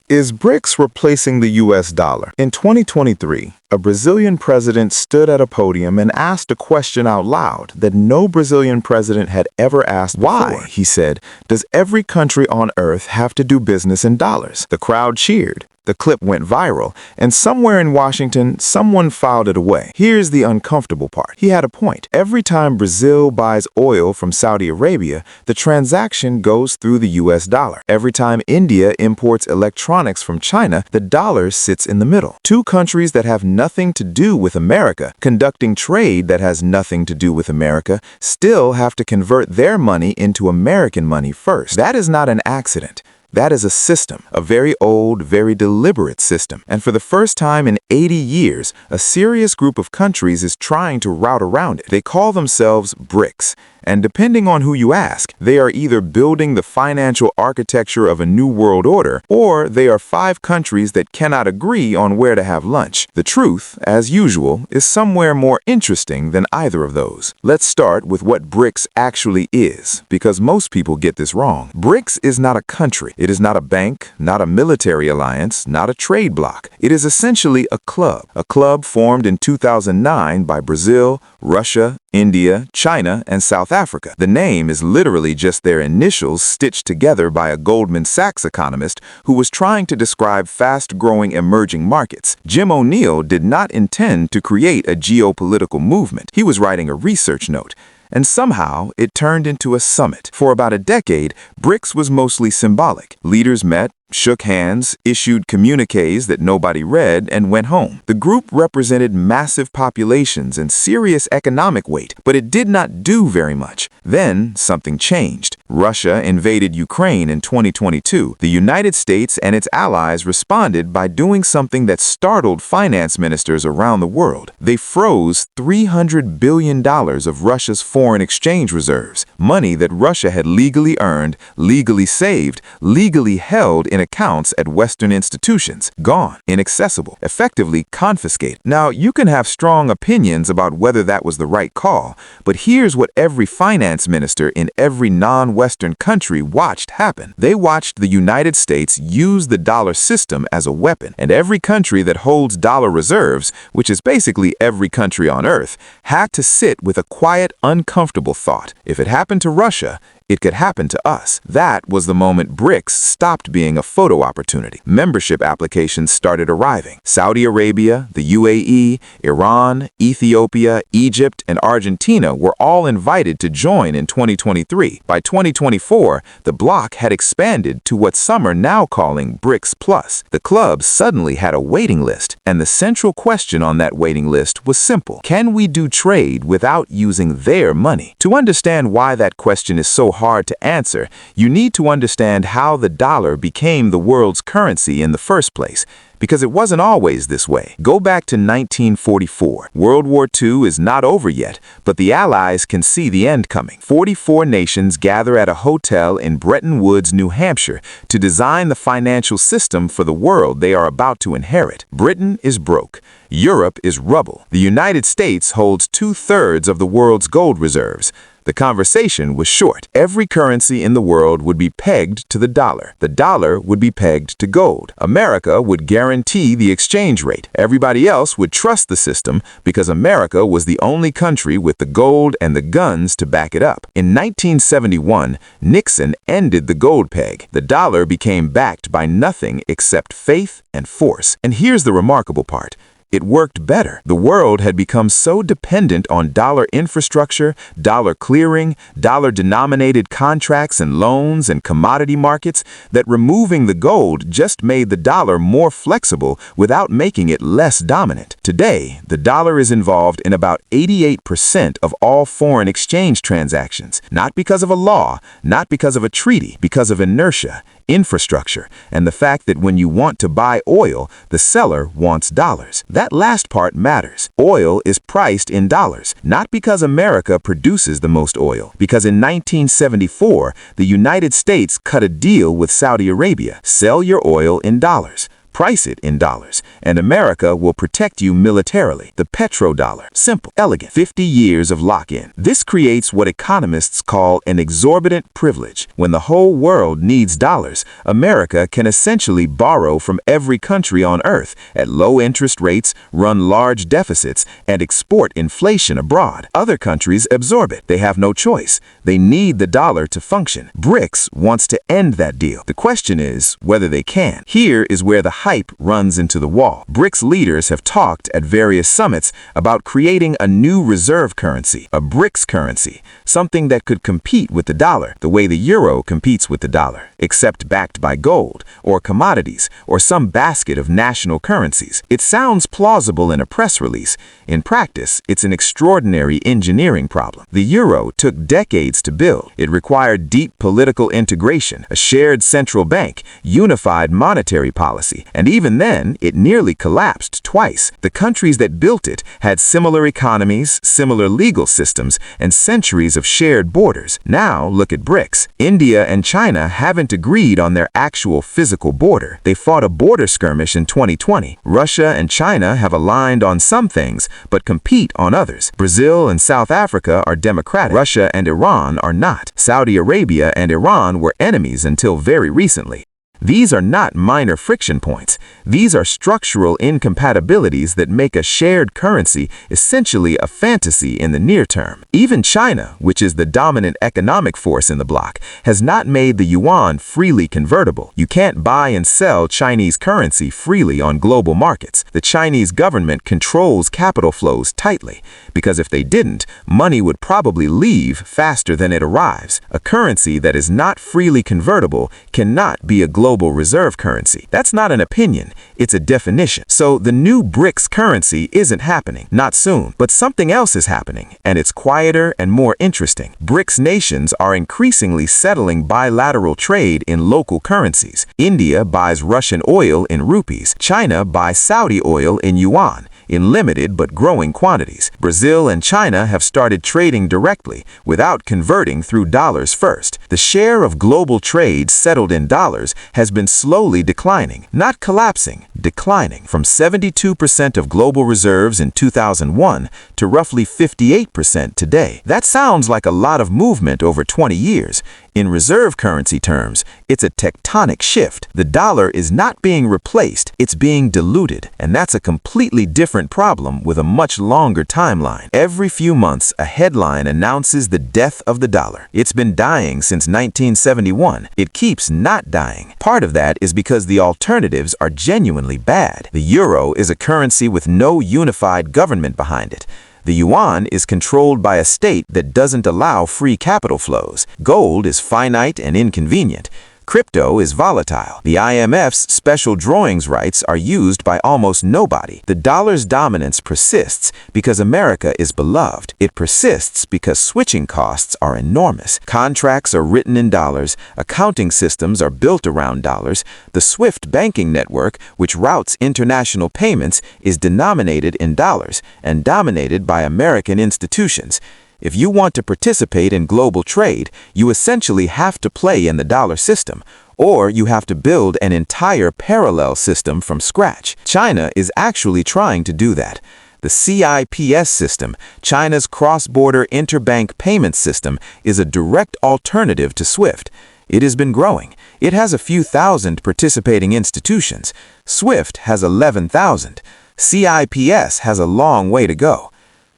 Is BRICS replacing the US dollar? In 2023, a Brazilian president stood at a podium and asked a question out loud that no Brazilian president had ever asked before. Why, he said, does every country on earth have to do business in dollars? The crowd cheered. The clip went viral, and somewhere in Washington, someone filed it away. Here's the uncomfortable part. He had a point. Every time Brazil buys oil from Saudi Arabia, the transaction goes through the US dollar. Every time India imports electronics from China, the dollar sits in the middle. Two countries that have nothing to do with America, conducting trade that has nothing to do with America, still have to convert their money into American money first. That is not an accident. That is a system, a very old, very deliberate system. And for the first time in 80 years, a serious group of countries is trying to route around it. They call themselves BRICS. And depending on who you ask, they are either building the financial architecture of a new world order, or they are 5 countries that cannot agree on where to have lunch. The truth, as usual, is somewhere more interesting than either of those. Let's start with what BRICS actually is, because most people get this wrong. BRICS is not a country. It is not a bank, not a military alliance, not a trade bloc. It is essentially a club formed in 2009 by Brazil, Russia, India, China, and South Africa. The name is literally just their initials stitched together by a Goldman Sachs economist who was trying to describe fast-growing emerging markets. Jim O'Neill did not intend to create a geopolitical movement. He was writing a research note. And somehow, it turned into a summit. For about a decade, BRICS was mostly symbolic. Leaders met, shook hands, issued communiques that nobody read, and went home. The group represented massive populations and serious economic weight, but it did not do very much. Then, something changed. Russia invaded Ukraine in 2022. The United States and its allies responded by doing something that startled finance ministers around the world. They froze $300 billion of Russia's foreign exchange reserves, money that Russia had legally earned, legally saved, legally held in accounts at Western institutions. Gone. Inaccessible. Effectively confiscated. Now, you can have strong opinions about whether that was the right call, but here's what every finance minister in every non-Western country watched happen. They watched the United States use the dollar system as a weapon, and every country that holds dollar reserves, which is basically every country on earth, had to sit with a quiet, uncomfortable thought. If it happened to Russia, it could happen to us. That was the moment BRICS stopped being a photo opportunity. Membership applications started arriving. Saudi Arabia, the UAE, Iran, Ethiopia, Egypt, and Argentina were all invited to join in 2023. By 2024, the bloc had expanded to what some are now calling BRICS Plus. The club suddenly had a waiting list, and the central question on that waiting list was simple. Can we do trade without using their money? To understand why that question is so hard to answer, you need to understand how the dollar became the world's currency in the first place, because it wasn't always this way. Go back to 1944. World War II is not over yet, but the Allies can see the end coming. 44 nations gather at a hotel in Bretton Woods, New Hampshire, to design the financial system for the world they are about to inherit. Britain is broke. Europe is rubble. The United States holds 2/3 of the world's gold reserves. The conversation was short. Every currency in the world would be pegged to the dollar. The dollar would be pegged to gold. America would guarantee the exchange rate. Everybody else would trust the system because America was the only country with the gold and the guns to back it up. In 1971, Nixon ended the gold peg. The dollar became backed by nothing except faith and force. And here's the remarkable part. It worked better. The world had become so dependent on dollar infrastructure, dollar clearing, dollar-denominated contracts and loans and commodity markets that removing the gold just made the dollar more flexible without making it less dominant. Today, the dollar is involved in about 88% of all foreign exchange transactions, not because of a law, not because of a treaty, because of inertia, infrastructure, and the fact that when you want to buy oil, the seller wants dollars. That last part matters. Oil is priced in dollars, not because America produces the most oil, because in 1974, the United States cut a deal with Saudi Arabia. Sell your oil in dollars. price it in dollars, and America will protect you militarily. The petrodollar. Simple, elegant, 50 years of lock-in. This creates what economists call an exorbitant privilege. When the whole world needs dollars, America can essentially borrow from every country on earth at low interest rates, run large deficits, and export inflation abroad. Other countries absorb it. They have no choice. They need the dollar to function. BRICS wants to end that deal. The question is whether they can. Here is where the hype runs into the wall. BRICS leaders have talked at various summits about creating a new reserve currency, a BRICS currency, something that could compete with the dollar the way the euro competes with the dollar, except backed by gold or commodities or some basket of national currencies. It sounds plausible in a press release. In practice, it's an extraordinary engineering problem. The euro took decades to build. It required deep political integration, a shared central bank, unified monetary policy, and even then, it nearly collapsed twice. The countries that built it had similar economies, similar legal systems, and centuries of shared borders. Now, look at BRICS. India and China haven't agreed on their actual physical border. They fought a border skirmish in 2020. Russia and China have aligned on some things, but compete on others. Brazil and South Africa are democratic. Russia and Iran are not. Saudi Arabia and Iran were enemies until very recently. These are not minor friction points. These are structural incompatibilities that make a shared currency essentially a fantasy in the near term. Even China, which is the dominant economic force in the bloc, has not made the yuan freely convertible. You can't buy and sell Chinese currency freely on global markets. The Chinese government controls capital flows tightly, because if they didn't, money would probably leave faster than it arrives. A currency that is not freely convertible cannot be a global reserve currency. That's not an opinion, it's a definition. So the new BRICS currency isn't happening, not soon, but something else is happening, and it's quieter and more interesting. BRICS nations are increasingly settling bilateral trade in local currencies. India buys Russian oil in rupees. China buys Saudi oil in yuan, in limited but growing quantities. Brazil and China have started trading directly without converting through dollars first. The share of global trade settled in dollars has been slowly declining, not collapsing, declining, from 72% of global reserves in 2001 to roughly 58% today. That sounds like a lot of movement over 20 years. In reserve currency terms, it's a tectonic shift. The dollar is not being replaced, it's being diluted, and that's a completely different problem with a much longer timeline. Every few months, a headline announces the death of the dollar. It's been dying since 1971. It keeps not dying. Part of that is because the alternatives are genuinely bad. The euro is a currency with no unified government behind it. The yuan is controlled by a state that doesn't allow free capital flows. Gold is finite and inconvenient. Crypto is volatile. The IMF's special drawings rights are used by almost nobody. The dollar's dominance persists because America is beloved. It persists because switching costs are enormous. Contracts are written in dollars. Accounting systems are built around dollars. The SWIFT banking network, which routes international payments, is denominated in dollars and dominated by American institutions. If you want to participate in global trade, you essentially have to play in the dollar system, or you have to build an entire parallel system from scratch. China is actually trying to do that. The CIPS system, China's cross-border interbank payment system, is a direct alternative to SWIFT. It has been growing. It has a few thousand participating institutions. SWIFT has 11,000. CIPS has a long way to go.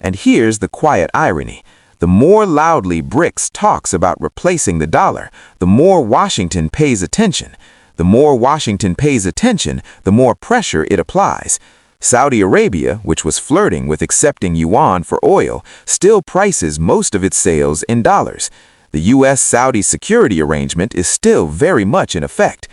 And here's the quiet irony. The more loudly BRICS talks about replacing the dollar, the more Washington pays attention. The more Washington pays attention, the more pressure it applies. Saudi Arabia, which was flirting with accepting yuan for oil, still prices most of its sales in dollars. The U.S.-Saudi security arrangement is still very much in effect.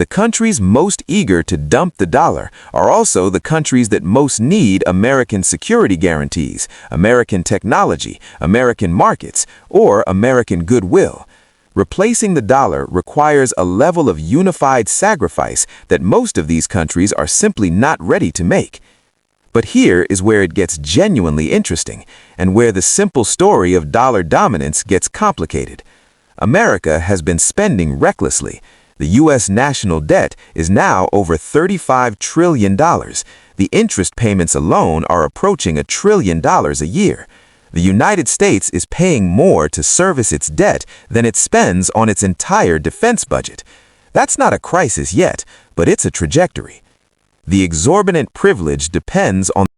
The countries most eager to dump the dollar are also the countries that most need American security guarantees, American technology, American markets, or American goodwill. Replacing the dollar requires a level of unified sacrifice that most of these countries are simply not ready to make. But here is where it gets genuinely interesting, and where the simple story of dollar dominance gets complicated. America has been spending recklessly. The U.S. national debt is now over $35 trillion. The interest payments alone are approaching $1 trillion a year. The United States is paying more to service its debt than it spends on its entire defense budget. That's not a crisis yet, but it's a trajectory. The exorbitant privilege depends on